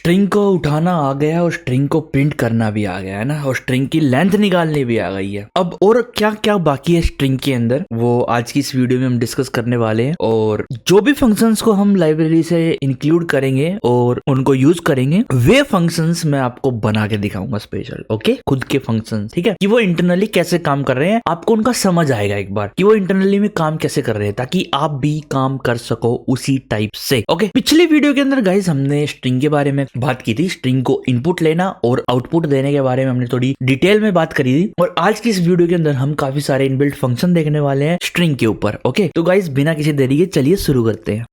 String को उठाना आ गया और स्ट्रिंग को प्रिंट करना भी आ गया है ना, और स्ट्रिंग की लेंथ निकालनी भी आ गई है। अब और क्या क्या बाकी है स्ट्रिंग के अंदर, वो आज की इस वीडियो में हम डिस्कस करने वाले हैं। और जो भी फंक्शंस को हम लाइब्रेरी से इंक्लूड करेंगे और उनको यूज करेंगे, वे फंक्शंस मैं आपको बना के दिखाऊंगा स्पेशल, ओके, खुद के फंक्शंस, ठीक है, कि वो इंटरनली कैसे काम कर रहे हैं, आपको उनका समझ आएगा एक बार कि वो इंटरनली में काम कैसे कर रहे हैं, ताकि आप भी काम कर सको उसी टाइप से। ओके, पिछले वीडियो के अंदर गाइस हमने स्ट्रिंग के बारे में बात की थी, स्ट्रिंग को इनपुट लेना और आउटपुट देने के बारे में हमने थोड़ी डिटेल में बात करी थी। और आज की इस वीडियो के अंदर हम काफी सारे इनबिल्ट फंक्शन देखने वाले हैं स्ट्रिंग के ऊपर। ओके, तो गाइस बिना किसी देरी के चलिए शुरू करते हैं।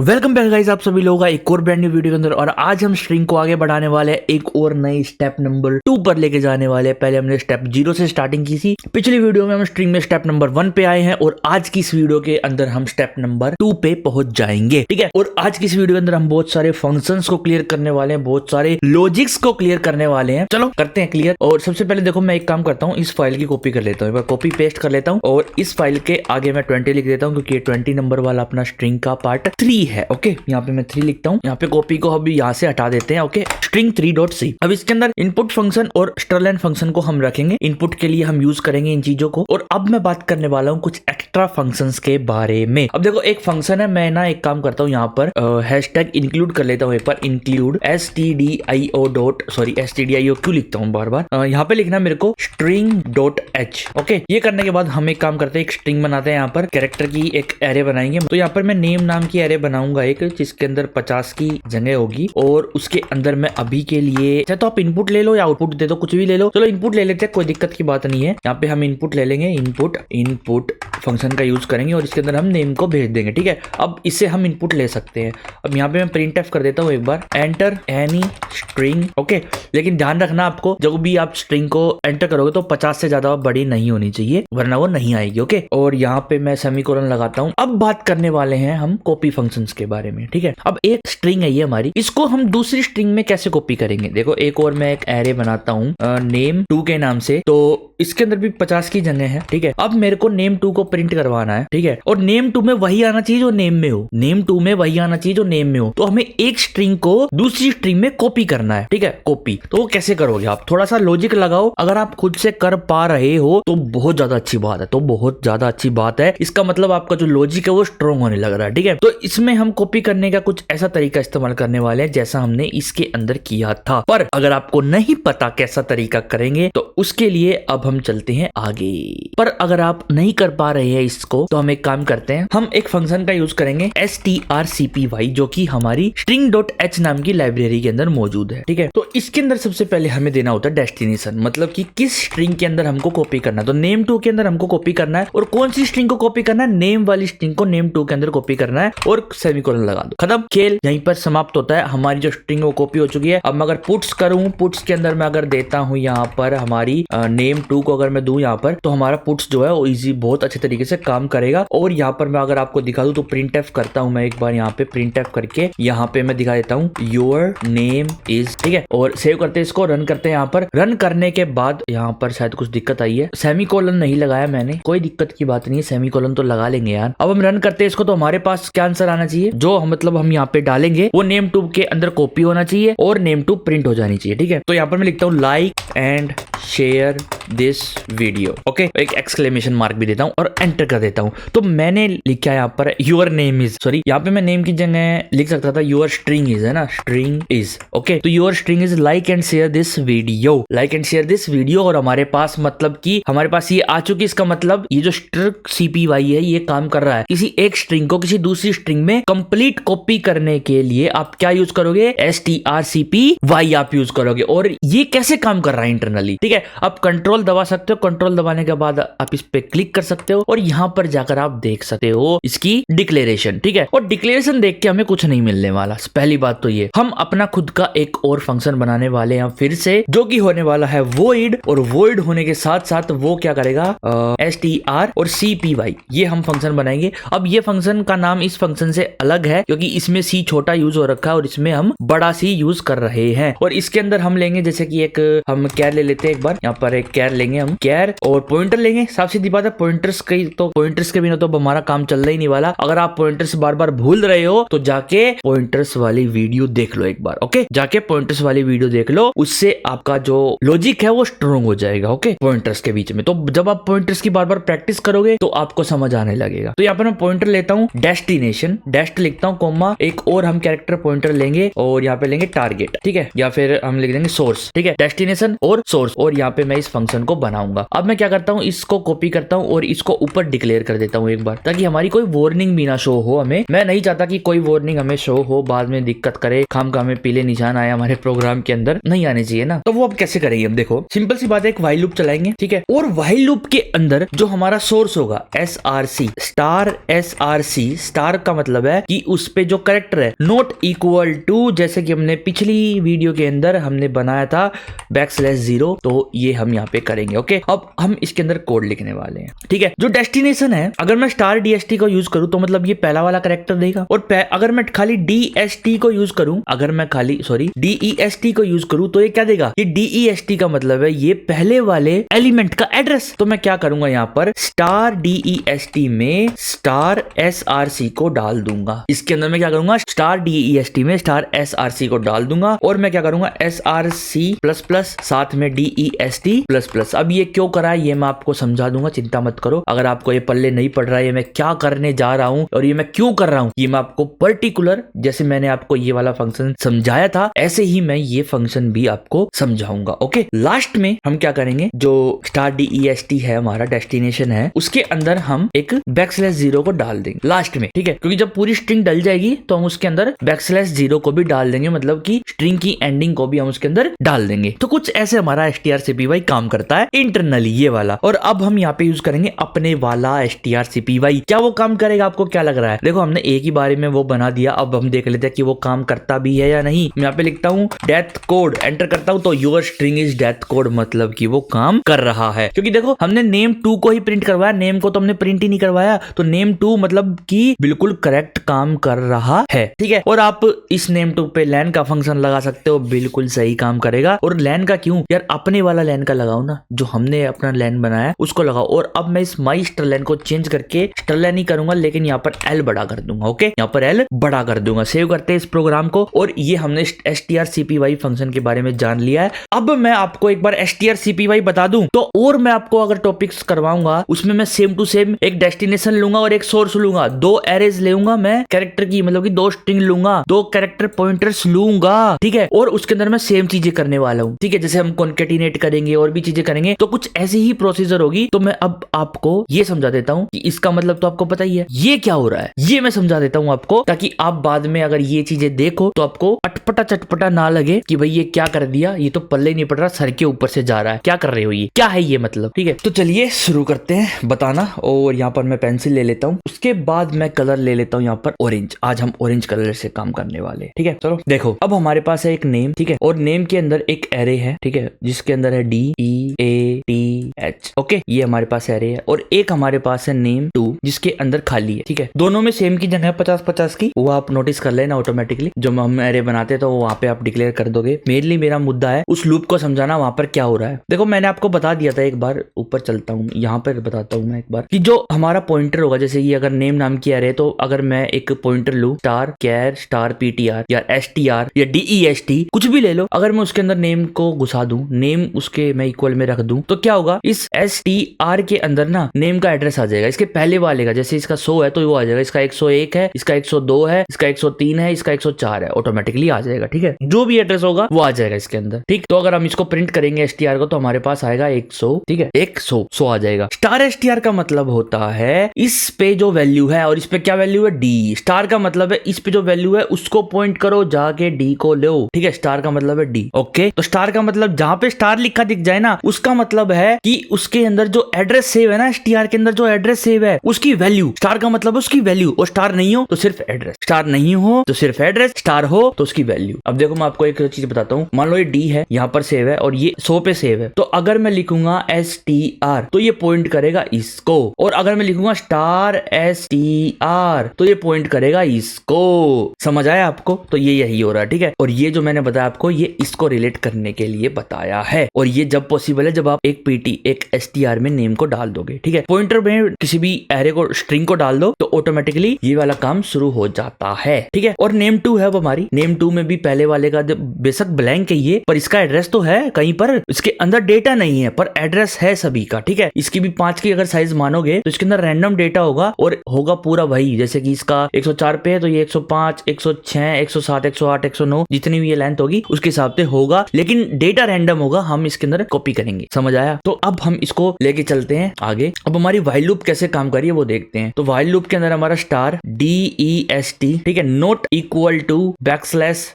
वेलकम बैक गाइस, आप सभी लोगों का एक और ब्रांड न्यू वीडियो के अंदर। और आज हम स्ट्रिंग को आगे बढ़ाने वाले हैं, एक और नई स्टेप नंबर 2 पर लेके जाने वाले हैं। पहले हमने स्टेप 0 से स्टार्टिंग की थी, पिछली वीडियो में हम स्ट्रिंग में स्टेप नंबर 1 पे आए हैं, और आज की इस वीडियो के अंदर हम स्टेप नंबर 2 पे पहुंच जाएंगे, ठीक है। और आज की इस वीडियो के अंदर हम बहुत सारे फंक्शंस को क्लियर करने वाले हैं, बहुत सारे लॉजिक्स को क्लियर करने वाले हैं। चलो करते हैं क्लियर। और सबसे पहले देखो, मैं एक काम करता हूँ, इस फाइल की कॉपी कर लेता हूँ, कॉपी पेस्ट कर लेता हूँ, और इस फाइल के आगे मैं 20 लिख देता हूँ, क्योंकि ये 20 नंबर वाला अपना स्ट्रिंग का पार्ट 3 है। ओके, यहाँ मैं 3 लिखता हूँ, यहाँ पे कॉपी को अभी यहाँ से हटा देते हैं। Okay, string 3.c। अब इसके अंदर इनपुट फंक्शन और स्ट्रलेन फंक्शन को हम रखेंगे, इनपुट के लिए हम यूज करेंगे इन चीजों को। और अब मैं बात करने वाला हूँ कुछ एक्स्ट्रा फंक्शंस के बारे में। अब देखो, एक फंक्शन है, मैं ना एक काम करता हूँ, यहाँ पर हैशटैग इंक्लूड कर लेता हूँ एक बार, इंक्लूड stdio क्यों लिखता हूँ बार बार, यहाँ पे लिखना मेरे को string.h। ओके, ये करने के बाद हम एक काम करते हैं, एक स्ट्रिंग बनाते हैं, यहाँ पर कैरेक्टर की एक एरे बनाएंगे। तो यहाँ पर मैं नेम नाम की एरे बनाऊंगा एक, जिसके अंदर 50 की जगह होगी, और उसके अंदर मैं अभी के लिए चाहे तो आप इनपुट ले लो या आउटपुट दे दो, कुछ भी ले लो। चलो इनपुट ले लेते हैं, कोई दिक्कत की बात नहीं है। यहाँ पे हम इनपुट ले लेंगे, इनपुट फंक्शन का यूज करेंगे, और इसके अंदर हम नेम को भेज देंगे, ठीक है। अब इससे हम इनपुट ले सकते हैं। अब यहाँ पे मैं प्रिंटफ कर देता हूँ एक बार, एंटर एनी स्ट्रिंग। ओके, लेकिन ध्यान रखना, आपको जब भी आप स्ट्रिंग को एंटर करोगे तो 50 से ज्यादा बड़ी नहीं होनी चाहिए, वरना वो नहीं आएगी। ओके, और यहाँ पे मैं सेमीकोलन लगाता हूँ। अब बात करने वाले हैं हम कॉपी फंक्शंस के बारे में, ठीक है। अब एक स्ट्रिंग है ये हमारी, इसको हम दूसरी स्ट्रिंग में कैसे कॉपी करेंगे। देखो, एक और मैं एक एरे बनाता हूँ name2 के नाम से, तो इसके अंदर भी 50 की जगह है, ठीक है। अब मेरे को name2 को प्रिंट करवाना है, ठीक है, और name2 में वही आना चाहिए जो नेम में हो, name2 में वही आना चाहिए जो नेम में हो। तो हमें एक स्ट्रिंग को दूसरी स्ट्रिंग में कॉपी करना है, ठीक है, कॉपी। तो वो कैसे करोगे आप, थोड़ा सा लॉजिक लगाओ। अगर आप खुद से कर पा रहे हो तो बहुत ज्यादा अच्छी बात है, तो बहुत ज्यादा अच्छी बात है। इसका मतलब आपका जो लॉजिक है वो स्ट्रॉन्ग होने लग रहा है, ठीक है। तो इसमें हम कॉपी करने का कुछ ऐसा तरीका इस्तेमाल करने वाले हैं जैसा हमने इसके अंदर किया था। पर अगर आपको नहीं पता कैसा तरीका करेंगे तो उसके लिए अब हम चलते हैं आगे। पर अगर आप नहीं कर पा रहे हैं इसको, तो हम एक काम करते हैं, हम एक फंक्शन का यूज करेंगे strcpy, जो कि हमारी string.h नाम की लाइब्रेरी के अंदर मौजूद है, ठीक है। तो इसके अंदर सबसे पहले हमें देना होता है डेस्टिनेशन, मतलब कि किस स्ट्रिंग के अंदर हमको कॉपी करना है। तो name2 के अंदर हमको कॉपी करना है, और कौन सी स्ट्रिंग को कॉपी करना है, नेम वाली स्ट्रिंग को name2 के अंदर कॉपी करना है, और सेमीकोलन लगा दो, खत्म, खेल यहीं पर समाप्त होता है। हमारी जो स्ट्रिंग वो कॉपी हो चुकी है। अब मैं अगर पुट्स करूं, पुट्स के अंदर मैं अगर देता हूं यहाँ पर हमारी name2 को अगर मैं दूं यहाँ पर, तो हमारा पुट्स जो है वो इजी बहुत अच्छे तरीके से काम करेगा। और यहाँ पर मैं अगर आपको दिखा दूं तो प्रिंटफ करता हूं मैं एक बार, यहाँ पे प्रिंटफ करके यहाँ पे मैं दिखा देता हूँ योर नेम इज, ठीक है। और सेव करते हैं इसको, रन करते हैं। यहाँ पर रन करने के बाद यहाँ पर शायद कुछ दिक्कत आई है, सेमीकोलन नहीं लगाया मैंने, कोई दिक्कत की बात नहीं है, सेमीकोलन तो लगा लेंगे यार। अब हम रन करते हैं इसको, तो हमारे पास क्या आंसर आना चाहिए, जो मतलब हम यहाँ पे डालेंगे वो name2 के अंदर कॉपी होना चाहिए और name2 प्रिंट हो जानी चाहिए, ठीक है। तो यहाँ पर मैं लिखता हूँ like and share this video. Okay, एक एक्सक्लेमेशन मार्क भी देता हूँ और एंटर कर देता हूँ। तो मैंने लिखा है यहाँ per your name is, sorry यहाँ पे मैं नेम की जगह लिख सकता था योर स्ट्रिंग इज, है ना, स्ट्रिंग इज। ओके, तो your string is like and share this video, like and share this video. और हमारे पास मतलब कि हमारे पास ये आ चुकी, इसका मतलब ये जो strcpy है ये काम कर रहा है। किसी एक स्ट्रिंग को किसी दूसरी स्ट्रिंग में कंप्लीट कॉपी करने के लिए आप क्या यूज करोगे, strcpy आप यूज करोगे। और ये कैसे काम कर रहा है इंटरनली, ठीक है। आप कंट्रोल दबा सकते हो, कंट्रोल दबाने के बाद आप इस पे क्लिक कर सकते हो, और यहाँ पर जाकर आप देख सकते हो इसकी डिक्लेरेशन, ठीक है। और डिक्लेरेशन देख के हमें कुछ नहीं मिलने वाला, पहली बात तो ये। हम अपना खुद का एक और फंक्शन बनाने वाले हैं फिर से, जो कि होने वाला है void, और void होने के साथ साथ वो क्या करेगा, str और cpy, ये हम फंक्शन बनाएंगे। अब ये फंक्शन का नाम इस फंक्शन से अलग है, क्योंकि इसमें c छोटा यूज हो रखा है और इसमें हम बड़ा c यूज कर रहे हैं। और इसके अंदर हम लेंगे जैसे कि एक हम क्या ले लेते हैं, एक बार यहाँ पर एक कैर लेंगे हम, कैर और पॉइंटर लेंगे। साफ सीधी बात है, पॉइंटर्स के बिना तो हमारा काम चल ही नहीं वाला। अगर आप पॉइंटर्स बार बार भूल रहे हो तो जाके पॉइंटर्स वाली वीडियो देख लो एक बार। ओके, जाके पॉइंटर्स वाली वीडियो देख लो, उससे आपका जो लॉजिक है वो स्ट्रॉन्ग हो जाएगा। ओके, पॉइंटर्स के बीच में तो जब आप पॉइंटर्स की बार बार प्रैक्टिस करोगे तो आपको समझ आने लगेगा। तो यहाँ पर मैं पॉइंटर लेता हूँ डेस्टिनेशन, डेस्ट लिखता हूँ कोमा, एक और हम कैरेक्टर पॉइंटर लेंगे और यहाँ पे लेंगे टारगेट, ठीक है, या फिर हम लिख देंगे सोर्स, ठीक है, डेस्टिनेशन और सोर्स। और यहाँ पे मैं इस फंक्शन को बनाऊंगा। अब मैं क्या करता हूँ, इसको कॉपी करता हूँ और इसको ऊपर डिक्लेयर कर देता हूँ एक बार, ताकि हमारी कोई वार्निंग भी ना शो हो हमें। मैं नहीं चाहता कि कोई वार्निंग हमें शो हो, बाद में दिक्कत करे, खामखा में पीले निशान आए हमारे प्रोग्राम के अंदर, नहीं आने चाहिए ना। तो वो अब कैसे करेंगे, हम देखो सिंपल सी बात है, एक व्हाइल लूप चलाएंगे, ठीक है, और व्हाइल लूप के अंदर जो हमारा सोर्स होगा SRC स्टार, SRC स्टार का मतलब है कि उस पे जो कैरेक्टर है नॉट इक्वल टू, जैसे कि हमने पिछली वीडियो के अंदर हमने बनाया था \0, तो ये हम यहाँ पे करेंगे। ओके, अब हम इसके अंदर कोड लिखने वाले हैं, ठीक है। जो डेस्टिनेशन है, अगर मैं स्टार DST को यूज करूं तो मतलब ये पहला वाला कैरेक्टर देगा, और अगर मैं खाली DST को यूज करूं, अगर मैं खाली DEST को यूज करूं तो ये क्या देगा, ये DEST का मतलब है ये पहले वाले एलिमेंट का एड्रेस। तो मैं क्या करूंगा, यहाँ पर स्टार DEST में स्टार SRC को डाल दूंगा। इसके अंदर मैं क्या करूंगा, स्टार DEST में स्टार SRC को डाल दूंगा, और मैं क्या करूंगा SRC++ साथ में DEST++। अब ये क्यों करा है ये मैं आपको समझा दूंगा, चिंता मत करो। अगर आपको ये पल्ले नहीं पड़ रहा है ये मैं क्या करने जा रहा हूं और ये मैं क्यों कर रहा हूं, ये मैं आपको पर्टिकुलर, जैसे मैंने आपको ये वाला फंक्शन समझाया था ऐसे ही मैं ये फंक्शन भी आपको समझाऊंगा। ओके, लास्ट में हम क्या करेंगे, जो स्टार DEST है हमारा डेस्टिनेशन है, उसके अंदर हम एक \0 को डाल देंगे लास्ट में, ठीक है, क्योंकि जब पूरी स्ट्रिंग डल जाएगी तो हम उसके अंदर \0 को भी डाल देंगे, मतलब कि स्ट्रिंग की एंडिंग को भी हम उसके अंदर डाल देंगे। तो कुछ ऐसे हमारा strcpy काम करता है इंटरनली ये वाला। और अब हम यहाँ पे यूज करेंगे अपने वाला strcpy। क्या वो काम करेगा, आपको क्या लग रहा है? देखो हमने एक ही बारे में वो बना दिया, अब हम देख लेते हैं कि वो काम करता भी है या नहीं। मैं यहाँ पे लिखता हूँ डेथ कोड, एंटर करता हूँ तो your string is death code, मतलब कि वो काम कर रहा है। क्योंकि देखो हमने name2 को ही प्रिंट करवाया, नेम को तो हमने प्रिंट ही नहीं करवाया, तो name2 मतलब कि बिल्कुल करेक्ट काम कर रहा है, ठीक है। और आप इस name2 पे लैन का फंक्शन लगा सकते हो, बिल्कुल सही काम करेगा। और लैन का क्यों यार, अपने वाला लैन का लगाओ ना, जो हमने अपना लैन बनाया उसको लगाओ। और अब मैं इस माई स्टरलैन को चेंज करके स्टरलैन ही करूंगा, लेकिन यहाँ पर L बड़ा कर दूंगा। ओके, यहाँ पर L बड़ा कर दूंगा। सेव करते हैं इस प्रोग्राम को, और ये हमने strcpy फंक्शन के बारे में जान लिया है। अब मैं आपको एक बार strcpy बता दूं तो, और मैं आपको अगर टॉपिक्स करवाऊंगा उसमें मैं सेम टू सेम एक डेस्टिनेशन लूंगा और एक सोर्स लूंगा, 2 एरेज लूंगा मैं कैरेक्टर की, मतलब कि 2 स्ट्रिंग लूंगा, 2 कैरेक्टर पॉइंटर्स लूंगा, ठीक है। और उसके अंदर मैं सेम चीजें करने वाला हूँ, ठीक है, जैसे हम कॉन्केटिनेट करेंगे और भी चीजें करेंगे, तो कुछ ऐसी ही प्रोसीजर होगी। तो मैं अब आपको ये समझा देता हूँ कि इसका मतलब तो आपको पता ही है ये क्या हो रहा है, ये मैं समझा देता हूँ आपको, ताकि आप बाद में अगर ये चीजें देखो तो आपको अटपटा चटपटा ना लगे कि भाई ये क्या कर दिया, ये तो पल्ले नहीं पड़ रहा, सर के ऊपर से जा रहा है, क्या कर रहे हो, ये क्या है ये मतलब, ठीक है। तो चलिए शुरू करते हैं बताना। और यहाँ पर मैं पेंसिल ले लेता हूँ, उसके बाद मैं कलर ले लेता हूँ यहाँ पर ऑरेंज। आज हम ऑरेंज कलर से काम करने वाले, ठीक है। चलो देखो, अब हमारे पास है एक नेम, ठीक है, और नेम के अंदर एक एरे है, ठीक है, जिसके अंदर है DEATH। ओके, ये हमारे पास एरे है। और एक हमारे पास है name2 जिसके अंदर खाली है, ठीक है। दोनों में सेम की जगह 50-50 की, वो आप नोटिस कर लेना ऑटोमेटिकली। जब हम एरे बनाते हैं तो वहां पे आप डिक्लेयर कर दोगे। मेनली मेरा मुद्दा है उस लूप को समझाना, वहां पर क्या हो रहा है। देखो मैंने आपको बता दिया था एक बार, ऊपर चलता हूँ, यहाँ पर बताता हूँ मैं एक बार, कि जो हमारा पॉइंटर होगा, जैसे ये अगर नेम नाम की एरे, तो अगर मैं एक पॉइंटर लूँ स्टार कैर स्टार PTR या STR या DEST कुछ भी ले लो, अगर मैं उसके अंदर नेम को घुसा दूं, नेम उसके मैं इक्वल में रख दूं, तो क्या होगा, इस STR के अंदर ना नेम का एड्रेस आ जाएगा, इसके पहले वाले का, जैसे इसका 100 है तो वो आ जाएगा, इसका 101 है, इसका 102 है, इसका 103 है, इसका 104 है, ऑटोमेटिकली आ जाएगा, ठीक है। जो भी एड्रेस होगा वो आ जाएगा इसके अंदर, ठीक। तो अगर हम इसको प्रिंट करेंगे STR को, तो हमारे पास आएगा 100, ठीक है, 100 आ जाएगा। स्टार STR का मतलब होता है इस पे जो वैल्यू है, और इस पे क्या वैल्यू है, D। स्टार का मतलब है इस पे जो वैल्यू है उसको पॉइंट करो, जाके D को लो, ठीक है। स्टार का मतलब है D। ओके, तो स्टार का मतलब जहां पे स्टार लिखा दिख जाए ना, उसका मतलब है कि उसके अंदर जो एड्रेस सेव है ना, STR के अंदर जो एड्रेस सेव है उसकी वैल्यू, स्टार का मतलब उसकी वैल्यू, और स्टार नहीं हो तो सिर्फ एड्रेस, स्टार नहीं हो तो सिर्फ एड्रेस, स्टार हो तो उसकी वैल्यू। अब देखो मैं आपको एक चीज बताता हूँ, मान लो ये D है, यहाँ पर सेव है और ये 100 पे सेव है, तो अगर मैं लिखूंगा STR तो ये पॉइंट करेगा इसको, और अगर मैं लिखूंगा स्टार STR तो ये पॉइंट करेगा इसको। समझ आया आपको? तो ये यही हो रहा है, ठीक है। और ये जो मैंने बताया आपको, ये इसको रिलेट करने के लिए बताया है। और ये जब पॉसिबल है जब आप एक पीटी एक एसटीआर में नेम को डाल दोगे, ठीक है। पॉइंटर में किसी भी एरे को स्ट्रिंग को डाल दो तो ऑटोमेटिकली ये वाला काम शुरू हो जाता है, ठीक है। और नेम 2 है वो हमारी, नेम 2 में भी पहले वाले का बेशक ब्लैंक है ये, पर इसका एड्रेस तो है कहीं पर, इसके अंदर डेटा नहीं है पर एड्रेस है सभी का, ठीक है। इसकी भी 5 की अगर साइज मानोगे तो इसके अंदर रैंडम डेटा होगा और होगा पूरा वही, जैसे कि इसका 104 पे है तो ये 105, 106, 107, 108, 109 जितनी भी ये लेंथ होगी उसके हिसाब से होगा, लेकिन डेटा रैंडम होगा, हम इसके अंदर कॉपी करेंगे, समझ आया। तो अब हम इसको लेके चलते हैं आगे। अब हमारी व्हाइल लूप कैसे काम करिए वो देखते हैं। तो व्हाइल लूप के अंदर हमारा स्टार DEST, ठीक है, नॉट इक्वल टू बैकस्लैश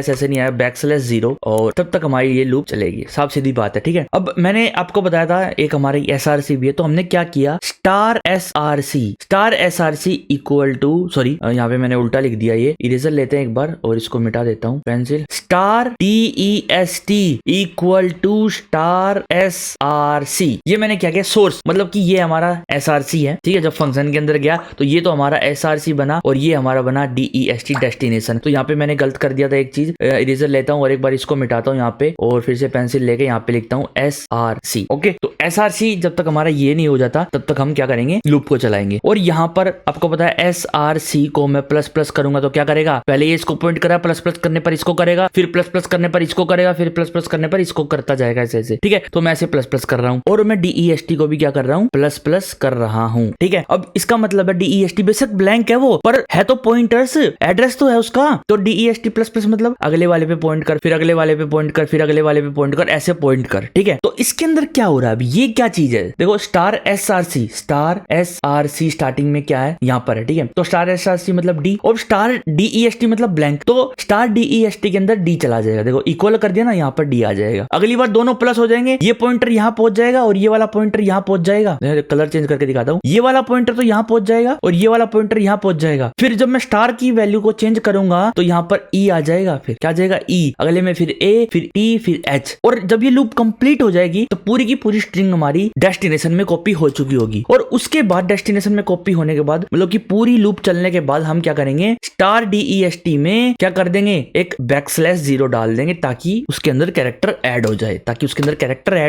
ऐसे नहीं आया, बैकस्लैश 0 और तब तक हमारी ये लूप चलेगी, साफ सीधी बात है, ठीक है। अब मैंने आपको बताया था एक हमारी SRC भी है, तो हमने क्या किया, star SRC equal to, sorry यहाँ पे मैंने उल्टा लिख दिया, ये इरेजर लेते हैं एक बार और इसको मिटा देता हूँ, pencil, star DEST equal to star SRC। ये मैंने क्या किया, सोर्स मतलब कि ये हमारा SRC है, ठीक है। जब फंक्शन के अंदर गया तो ये तो हमारा SRC बना और ये हमारा बना DEST डेस्टिनेशन। तो यहाँ पे मैंने गलत कर दिया था एक चीज, इरेजर लेता हूँ और एक बार इसको मिटाता हूँ यहाँ पे और फिर से पेंसिल लेके यहाँ पे लिखता हूँ SRC, ओके। तो SRC जब तक हमारा ये नहीं हो जाता तब तक हम क्या करेंगे, लूप को चलाएंगे। और यहाँ पर आपको पता है SRC को मैं प्लस प्लस करूंगा तो क्या करेगा, पहले ये इसको पॉइंट करा, प्लस प्लस करने पर इसको करेगा, फिर प्लस प्लस करने पर इसको करेगा, फिर प्लस प्लस करने पर इसको करता जाएगा, ऐसे ऐसे, ठीक है। तो मैं ऐसे प्लस प्लस कर रहा हूँ और मैं DEST को भी क्या कर रहा हूँ, प्लस प्लस कर रहा हूँ, ठीक है। अब इसका मतलब है DEST बेशक ब्लैंक है वो, पर है तो पॉइंटर्स, एड्रेस तो है उसका, तो DEST प्लस प्लस मतलब अगले वाले पे पॉइंट कर, फिर अगले वाले पे पॉइंट कर, फिर अगले वाले पे पॉइंट कर, ऐसे पॉइंट कर, ठीक है। तो इसके अंदर क्या हो रहा है, अभी ये क्या चीज है, देखो स्टार SRC स्टार्टिंग में क्या है, यहाँ पर है, ठीक है। तो स्टार SRC मतलब D और स्टार DEST मतलब ब्लैंक, तो स्टार DEST के अंदर D चला जाएगा, देखो इक्वल कर दिया ना, यहाँ पर D आ जाएगा। अगली बार दोनों प्लस हो जाएंगे, ये पॉइंटर यहाँ पहुंच जाएगा और ये वाला पॉइंटर यहाँ पहुंच जाएगा, कलर चेंज करके दिखाता हूँ, ये वाला पॉइंटर तो यहाँ पहुंच जाएगा और ये वाला पॉइंटर यहाँ पहुंच जाएगा। फिर जब मैं स्टार की वैल्यू को चेंज करूंगा तो यहाँ पर E आ जाएगा, फिर क्या आ जाएगा E, अगले में फिर A, फिर T, फिर H। और जब ये लूप कंप्लीट हो जाएगी तो पूरी की पूरी स्ट्रिंग हमारी डेस्टिनेशन में कॉपी हो चुकी होगी। और उसके बाद डेस्टिनेशन में कॉपी होने के बाद मतलब कि पूरी लूप चलने के बाद हम क्या करेंगे, स्टार DEST में क्या कर देंगे, एक /0 डाल देंगे ताकि उसके अंदर कैरेक्टर ऐड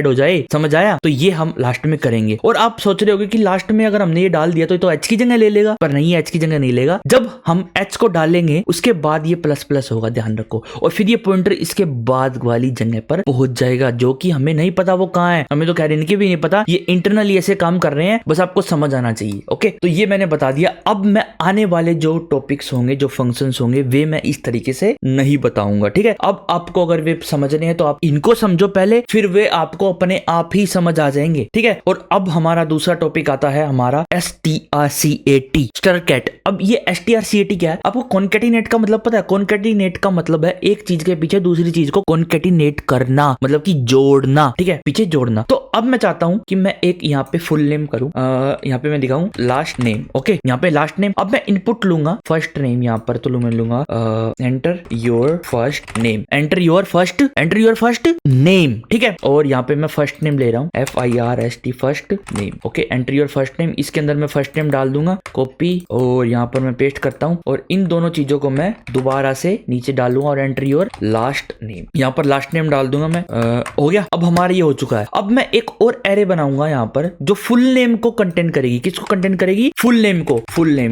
हो जाए, समझ आया। तो ये हम लास्ट में करेंगे। और आप सोच रहे होगे कि लास्ट में अगर हमने ये डाल दिया तो H की जगह ले लेगा, पर नहीं, H की जगह नहीं लेगा। जब हम H को डालेंगे उसके बाद ये प्लस प्लस होगा, ध्यान रखो, और फिर ये पॉइंटर इसके बाद वाली जगह पर पहुंच जाएगा, जो कि हमें नहीं पता वो कहाँ है, हमें तो खैर इनके भी नहीं पता, ये इंटरनली ऐसे काम कर रहे हैं, बस आपको समझ आना चाहिए, ओके। तो ये मैंने बता दिया। अब मैं आने वाले जो टॉपिक्स होंगे, जो फंक्शंस होंगे, वे मैं इस तरीके से नहीं बताऊंगा, ठीक है। अब आपको अगर वे समझने हैं तो आप इनको समझो पहले, फिर वे आपको अपने आप ही समझ आ जाएंगे, ठीक है। और अब हमारा दूसरा टॉपिक आता है हमारा strcat, स्टरकैट। अब ये strcat क्या है, आपको कॉन्केटिनेट का मतलब पता है? कॉन्केटिनेट का मतलब है एक चीज के पीछे दूसरी चीज को कॉन्केटिनेट करना, मतलब कि जोड़ना, ठीक है, पीछे जोड़ना। तो अब मैं चाहता हूं कि मैं एक यहाँ पे फुल नेम करूं, यहाँ पे मैं दिखाऊं लास्ट नेम, ओके, यहाँ पे लास्ट नेम। अब मैं इनपुट लूंगा फर्स्ट नेम, यहाँ पर तो मैं लूंगा enter your first name, enter your first name, ठीक है। और यहाँ पे मैं फर्स्ट नेम ले रहा हूँ, FIRST first name, okay, enter your first name. इसके अंदर मैं फर्स्ट नेम डाल दूंगा, कॉपी, और यहाँ पर मैं पेस्ट करता हूँ और इन दोनों चीजों को मैं दोबारा से नीचे डालूंगा और एंटर योर लास्ट नेम, यहाँ पर लास्ट नेम डाल दूंगा मैं। हो गया, अब हमारा ये हो चुका है। अब मैं एक और एरे बनाऊंगा यहाँ पर जो फुल नेम को कंटेंट करेगी। किसको कंटेंट करेगी? फुल नेम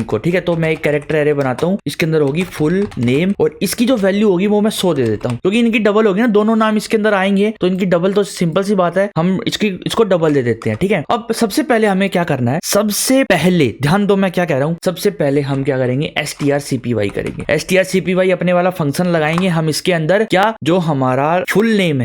को, ठीक है। तो मैं एक कैरेक्टर एरे बनाता हूँ, इसके अंदर होगी फुल नेम और इसकी जो वैल्यू होगी वो मैं 100 दे देता हूँ, क्योंकि इनकी डबल होगी ना, दोनों नाम इसके अंदर आएंगे तो इनकी डबल, तो सिंपल सी बात है, हम इसको डबल दे देते हैं, ठीक है। अब सबसे पहले हमें क्या करना है, सबसे पहले ध्यान दो मैं क्या कह रहा हूँ, सबसे पहले हम क्या करेंगे, strcpy करेंगे। strcpy अपने वाला फंक्शन लगाएंगे हम इसके अंदर, क्या, जो हमारा फुल नेम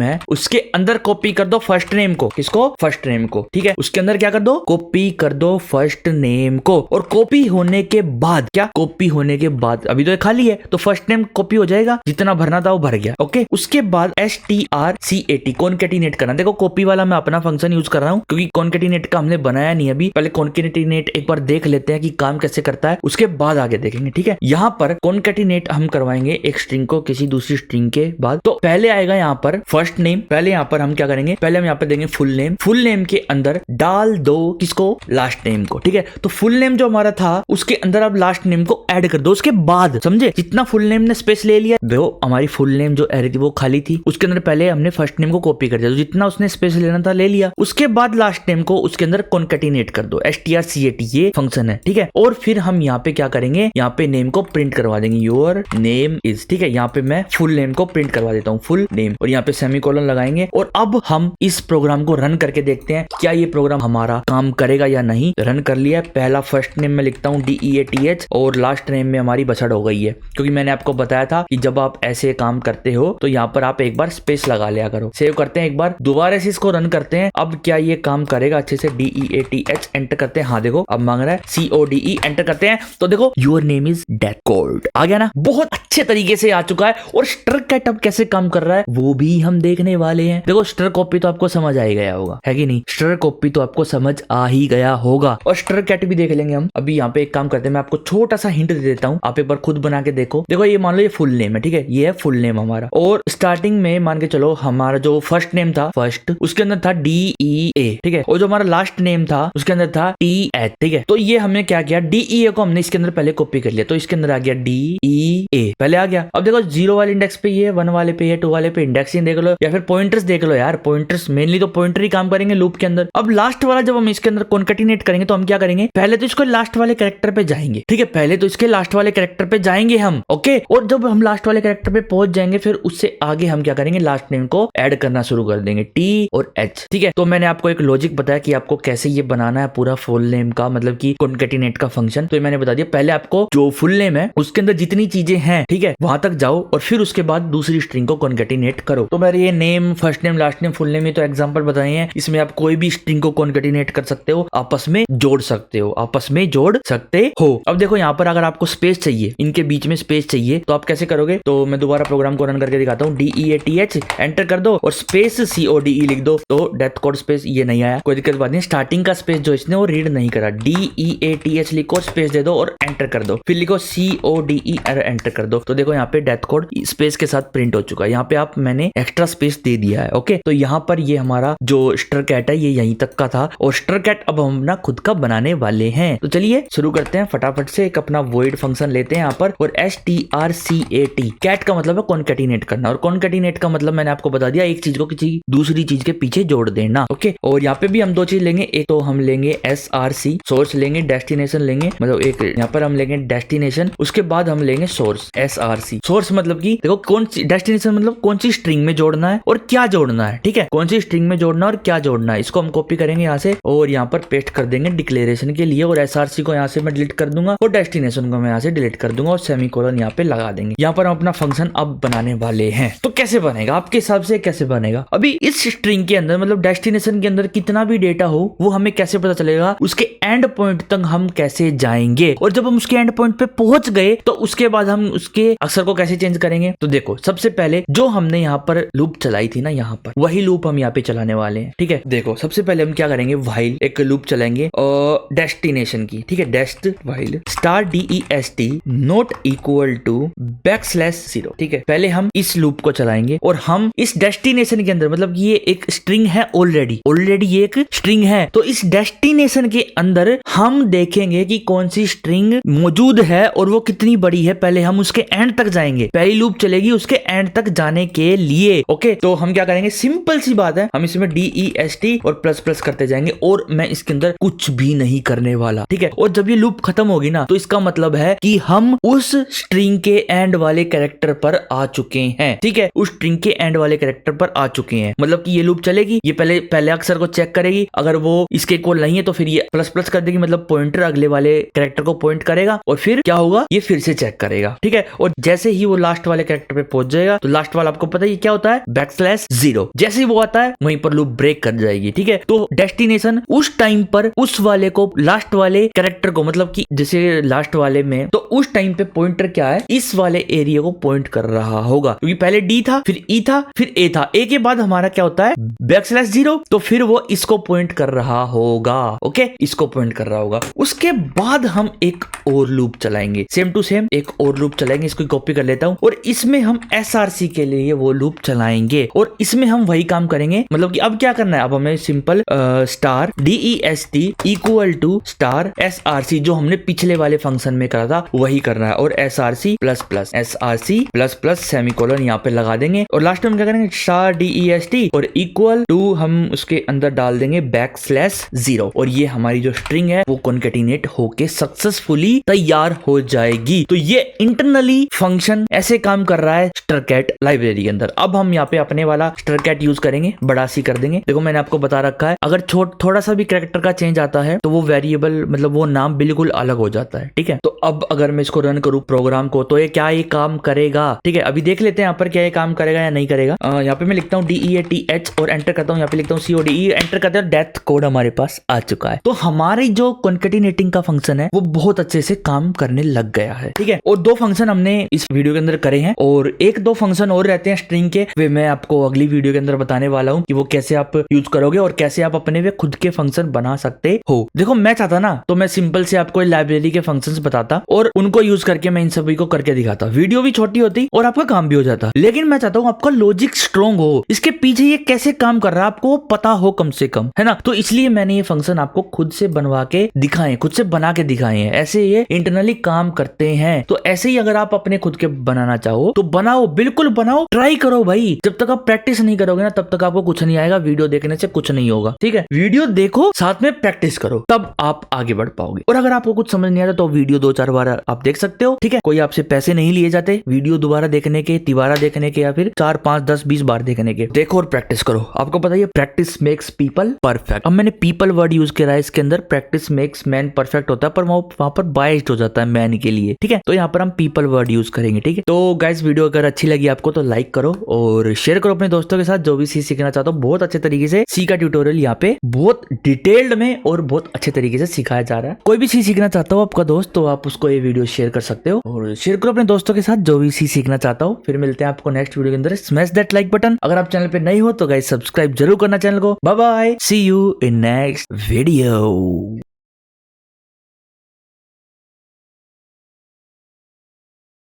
है उसके अंदर कॉपी कर दो फर्स्ट नेम को। किसको? फर्स्ट नेम को, ठीक है। उसके अंदर क्या कर दो, कॉपी कर दो फर्स्ट नेम को। और कॉपी होने के बाद क्या, कॉपी होने के बाद अभी तो ये खाली है तो फर्स्ट नेम कॉपी हो जाएगा, जितना भरना था वो भर गया, ओके। उसके बाद strcat कॉन्केटिनेट करना। देखो कॉपी वाला मैं अपना फंक्शन यूज कर रहा हूँ क्योंकि कॉन्केटिनेट का हमने बनाया नहीं अभी, पहले कॉन्केटिनेट एक बार देख लेते हैं कि काम कैसे करता है, उसके बाद आगे देखेंगे, ठीक है। यहाँ पर कॉन्केटिनेट हम करवाएंगे एक स्ट्रिंग को किसी दूसरी स्ट्रिंग के बाद। तो पहले आएगा यहाँ पर फर्स्ट नेम, पहले यहाँ पर हम क्या करेंगे, पहले हम यहाँ पर देंगे फुल नेम के अंदर डाल दो किसको, लास्ट नेम को, ठीक है। तो फुल नेम जो हमारा था उसके अंदर अब लास्ट नेम को ऐड कर दो। उसके बाद समझे, जितना फुल नेम ने स्पेस ले लिया, देखो हमारी फुल नेम जो एरे थी वो खाली थी, थी, उसके अंदर पहले हमने फर्स्ट नेम को कॉपी कर दिया, तो जितना उसने स्पेस लेना था ले लिया। उसके बाद लास्ट नेम को उसके अंदर कॉन्केटिनेट कर दो, strcat ये फंक्शन है, ठीक है। और फिर हम यहाँ पे क्या करेंगे, यहाँ पे नेम को प्रिंट करवा देंगे, योर नेम इज, ठीक है। यहाँ पे मैं फुल नेम को प्रिंट करवा देता हूँ, फुल नेम, और यहाँ पे सेमीकोलन लगाएंगे। और अब हम इस प्रोग्राम को रन करके देखते हैं क्या ये प्रोग्राम हमारा काम करेगा या नहीं। रन कर लिया। पहला फर्स्ट नेम में लिखता हूँ DEATH और लास्ट नेम में हमारी बछड़ हो गई है, क्योंकि मैंने आपको बताया था कि जब आप ऐसे काम करते हो तो यहाँ पर आप एक बार स्पेस लगा लिया करो। सेव करते हैं, एक बार दोबारा से इसको रन करते हैं। अब क्या ये काम करेगा अच्छे से। DEATH एंटर करते हैं, हाँ देखो अब मांग रहा है CODE, एंटर करते हैं तो देखो योर नेम इज डेथकोल्ड आ गया ना, बहुत अच्छे तरीके से आ चुका है। और स्ट्रकैट अब कैसे काम कर रहा है वो भी हम देखने वाले हैं। देखो स्ट्रकॉपी तो आपको समझ आ ही गया होगा, है कि नहीं। स्ट्रकॉपी तो आपको समझ आ ही गया होगा, और स्ट्रकैट भी देख लेंगे हम। अभी यहाँ पे एक काम करते हैं, मैं आपको छोटा सा हिंट दे देता हूँ, आप एक बार खुद बना के देखो। देखो ये मान लो ये फुल नेम है, ठीक है, ये है फुल नेम हमारा। और स्टार्टिंग में मान के चलो हमारा जो फर्स्ट नेम था, फर्स्ट उसके अंदर था DEA, ठीक है। और जो हमारा लास्ट नेम था उसके अंदर था TH, ठीक है। तो ये हमने क्या किया, DEA को हमने इसके अंदर पहले कॉपी कर लिया, तो इसके अंदर आ गया DEA पहले आ गया। अब देखो 0 वाले इंडेक्स पे ये, 1 वाले पे ये, 2 वाले पे इंडेक्सिंग देख लो, या फिर पॉइंटर्स देख लो यार। पॉइंटर्स मेनली तो पॉइंटर ही काम करेंगे लूप के अंदर। अब लास्ट वाला जब हम इसके अंदर कॉन्केटिनेट करेंगे तो हम क्या करेंगे, पहले तो इसको लास्ट वाले कैरेक्टर पे जाएंगे, ठीक है। पहले तो इसके लास्ट वाले कैरेक्टर पे जाएंगे हम, ओके। और जब हम लास्ट वाले कैरेक्टर पे पहुंच जाएंगे फिर उससे आगे हम क्या करेंगे, लास्ट नेम को ऐड करना शुरू कर देंगे, T और H, ठीक है। तो मैंने आपको एक लॉजिक बताया कि आपको कैसे ये बनाना है पूरा फुल नेम का, मतलब कि कॉन्केटिनेट का फंक्शन। तो मैंने बता दिया, पहले आपको जो फुल नेम है उसके अंदर जितनी चीजें हैं, ठीक है, वहां तक जाओ और फिर उसके बाद दूसरी स्ट्रिंग को कॉन्केटिनेट करो। तो मेरे ये name, first name, last name, full name, ये तो एग्जांपल बताए हैं। इसमें आप कोई भी स्ट्रिंग को कॉन्केटिनेट कर सकते हो, आपस में जोड़ सकते हो, आपस में जोड़ सकते हो। अब देखो यहाँ पर अगर आपको स्पेस चाहिए, इनके बीच में स्पेस चाहिए, तो आप कैसे करोगे। तो मैं दोबारा प्रोग्राम को रन करके दिखाता हूँ। DEATH एंटर कर दो और स्पेस CODE लिख दो, तो डेथकोल्ड स्पेस ये नहीं आया, कोई दिक्कत बात नहीं। स्टार्टिंग का स्पेस जो इसने वो रीड नहीं करा। DEATH लिखो, स्पेस दे दो और एंटर कर दो, फिर लिखो CODE एंटर कर दो। तो देखो यहाँ पे डेथकोल्ड स्पेस के साथ प्रिंट हो चुका है। यहाँ पे आप मैंने एक्स्ट्रा स्पेस दे दिया है, ओके। तो यहाँ पर ये हमारा जो स्ट्रकैट है ये यहीं तक का था, और स्ट्रकैट अब हम अपना खुद का बनाने वाले हैं। तो चलिए शुरू करते हैं फटाफट से। एक अपना वॉइड फंक्शन लेते हैं यहाँ पर, और STRCAT, कैट का मतलब है कॉन्केटिनेट करना, और कॉन्केटिनेट का मतलब मैंने आपको बता दिया, एक चीज को किसी दूसरी चीज के पीछे जोड़ देना, ओके। और यहाँ पे भी हम दो चीज लेंगे, एक तो हम लेंगे SRC, सोर्स लेंगे, डेस्टिनेशन लेंगे, मतलब एक यहाँ पर हम लेंगे डेस्टिनेशन, उसके बाद हम लेंगे सोर्स, SRC। सोर्स मतलब कि देखो कौन सी, डेस्टिनेशन मतलब कौन सी स्ट्रिंग में जोड़ना है और क्या जोड़ना है, ठीक है, कौन सी स्ट्रिंग में जोड़ना है और क्या जोड़ना है। इसको हम कॉपी करेंगे यहाँ से और यहाँ पर पेस्ट कर देंगे डिक्लेरेशन के लिए, और SRC को यहाँ से मैं डिलीट कर दूंगा और डेस्टिनेशन को मैं यहाँ से डिलीट कर दूंगा और सेमीकोलन यहाँ पे लगा देंगे। यहाँ पर हम अपना फंक्शन अब बनाने वाले हैं। तो कैसे बनेगा आपके हिसाब से, कैसे बनेगा। अभी इस स्ट्रिंग के अंदर मतलब डेस्टिनेशन के अंदर कितना भी डेटा हो वो हमें कैसे पता चलेगा, उसके एंड पॉइंट तक हम कैसे जाएंगे, और जब हम उसके एंड पॉइंट पे पहुंच गए तो उसके बाद हम उसके अक्षर को कैसे चेंज करेंगे। तो देखो सबसे पहले जो हमने यहाँ पर लूप चलाई थी ना, यहाँ पर वही लूप हम यहाँ पे चलाने वाले हैं, ठीक है। देखो सबसे पहले हम क्या करेंगे, व्हाइल एक लूप चलाएंगे और डेस्टिनेशन की, ठीक है, dest while star DEST not equal to \0, ठीक है। पहले हम इस लूप को चलाएंगे और हम इस डेस्टिनेशन के अंदर, मतलब ये एक स्ट्रिंग है ऑलरेडी ये एक स्ट्रिंग है, तो इस डेस्टिनेशन के अंदर हम देखेंगे कि कौन सी स्ट्रिंग मौजूद है और वो कितनी बड़ी है। पहले हम उसके एंड तक जाएंगे, पहली लूप चलेगी उसके एंड तक जाने के लिए, ओके। तो हम क्या करेंगे, सिंपल सी बात है, हम इसमें DEST और प्लस करते जाएंगे और मैं इसके अंदर कुछ भी नहीं करने वाला, ठीक है। और जब ये लूप खत्म होगी ना तो इसका मतलब है कि हम उस स्ट्रिंग के एंड वाले कैरेक्टर पर आ चुके हैं, ठीक है, उस स्ट्रिंग के एंड वाले कैरेक्टर पर आ चुके हैं। मतलब कि ये लूप चलेगी, ये पहले अक्षर को चेक करेगी, अगर वो इसके इक्वल नहीं है तो फिर ये प्लस कर देगी, मतलब पॉइंटर अगले वाले कैरेक्टर को पॉइंट करेगा, और फिर क्या होगा, ये फिर से चेक करेगा, ठीक है। और जैसे ही वो लास्ट वाले कैरेक्टर पे पहुंच जाएगा, तो लास्ट वाला आपको पता है क्या होता है, \0, जैसे ही वो आता है वहीं पर लूप ब्रेक कर जाएगी, ठीक है। तो डेस्टिनेशन उस टाइम पर उस वाले को, लास्ट वाले कैरेक्टर को, मतलब कि जैसे लास्ट वाले में, तो उस टाइम पे पॉइंटर क्या है, इस वाले एरिया को पॉइंट कर रहा होगा, क्योंकि पहले D था, फिर E था, फिर A था, A के बाद हमारा क्या होता है \0, तो फिर वो इसको पॉइंट कर रहा होगा, ओके, इसको पॉइंट कर रहा होगा। उसके बाद हम एक और लूप चलाएंगे, सेम टू सेम एक और लूप चलाएंगे, इसको कॉपी कर लेता हूँ और इसमें हम SRC के लिए वो लूप चलाएंगे और इसमें हम वही काम करेंगे। मतलब कि अब क्या करना है, अब हमें simple star DEST equal to star SRC जो हमने पिछले वाले फंक्शन में करा था वही करना है और SRC plus plus SRC plus plus semicolon यहाँ पे लगा देंगे और लास्ट में क्या करेंगे स्टार DEST और इक्वल टू हम उसके अंदर डाल देंगे /0 और ये हमारी जो स्ट्रिंग है वो कॉन्केटिनेट होके सक्सेसफुली तैयार हो जाएगी। तो ये इंटरनली फंक्शन ऐसे काम कर रहा है स्ट्रकेट लाइब्रेरी के अंदर। अब हम यहाँ पे अपने वाला स्ट्रकेट यूज करेंगे, बड़ा सी कर देंगे। देखो मैंने आपको बता रखा है अगर थोड़ा सा भी कैरेक्टर का चेंज आता है तो वो वेरिएबल मतलब वो नाम बिल्कुल अलग हो जाता है। ठीक है, तो अब अगर मैं इसको रन करूँ प्रोग्राम को तो ये क्या ये काम करेगा। ठीक है, अभी देख लेते हैं यहाँ पर क्या ये काम करेगा या नहीं करेगा। यहाँ पे मैं लिखता हूँ DEATH और एंटर करता हूँ, यहाँ पे लिखता हूँ CODE, एंटर करते हैं, डेथ कोड हमारे पास आ चुका है। तो हमारी जो कॉन्केटिनेटिंग का फंक्शन है वो बहुत अच्छे से काम करने लग गया है। ठीक है, और 2 फंक्शन हमने इस वीडियो के अंदर करे हैं और 1-2 फंक्शन और रहते हैं स्ट्रिंग के, वे मैं आपको अगली वीडियो के अंदर बताने वाला हूँ कि वो कैसे आप यूज करोगे और कैसे आप अपने वे खुद के फंक्शन बना सकते हो। देखो मैं चाहता ना तो मैं सिंपल से आपको लाइब्रेरी के फंक्शंस बताता और उनको यूज करके मैं इन सभी को करके दिखाता, वीडियो भी छोटी होती और आपका काम भी हो जाता। लेकिन मैं चाहता हूँ आपका लॉजिक स्ट्रॉन्ग हो, इसके पीछे ये कैसे काम कर रहा है आपको पता हो कम से कम, है ना। तो इसलिए मैंने ये फंक्शन आपको खुद से बनवा के दिखाए, खुद से बना के दिखाए हैं। ऐसे ये इंटरनली काम करते हैं। तो ऐसे ही अगर आप अपने खुद के बनाना चाहो तो बनाओ, बिल्कुल बनाओ, ट्राई करो भाई। जब तक आप प्रैक्टिस नहीं करोगे ना तब तक आपको कुछ नहीं आएगा, वीडियो देखने से कुछ नहीं होगा। ठीक है, वीडियो देखो साथ में प्रैक्टिस करो तब आप आगे बढ़ पाओगे। और अगर आपको कुछ समझ नहीं आता तो वीडियो 2-4 बार आप देख सकते हो। ठीक है, कोई आपसे पैसे नहीं लिए जाते वीडियो दोबारा देखने के, तिबारा देखने के या फिर 4, 5, 10, 20 बार देखने के। देखो और प्रैक्टिस करो। आपको पता है प्रैक्टिस मेक्स पीपल परफेक्ट। अब मैंने पीपल वर्ड यूज किया है इसके अंदर, प्रैक्टिस मेक्स मैन परफेक्ट होता है पर वहां पर बाइस्ड हो जाता है मैन के लिए। ठीक है, तो यहाँ पर हम पीपल वर्ड यूज करेंगे। ठीक है, तो गाइस वीडियो अगर अच्छी लगी आपको तो लाइक करो और शेयर करो अपने दोस्तों के साथ जो भी सीखना चाहता हो। बहुत अच्छे तरीके से सी का ट्यूटोरियल यहाँ पे बहुत डिटेल्ड में और बहुत अच्छे तरीके से सिखाया जा रहा है। कोई भी चीज सीखना चाहता हो आपका दोस्त तो आप उसको ये वीडियो शेयर कर सकते हो और शेयर करो अपने दोस्तों के साथ जो भी चीज सीखना चाहता हो। फिर मिलते हैं आपको नेक्स्ट वीडियो के अंदर। Smash that like button. अगर आप चैनल पे नए हो तो गाइस सब्सक्राइब जरूर करना चैनल को। Bye bye, see you in next video.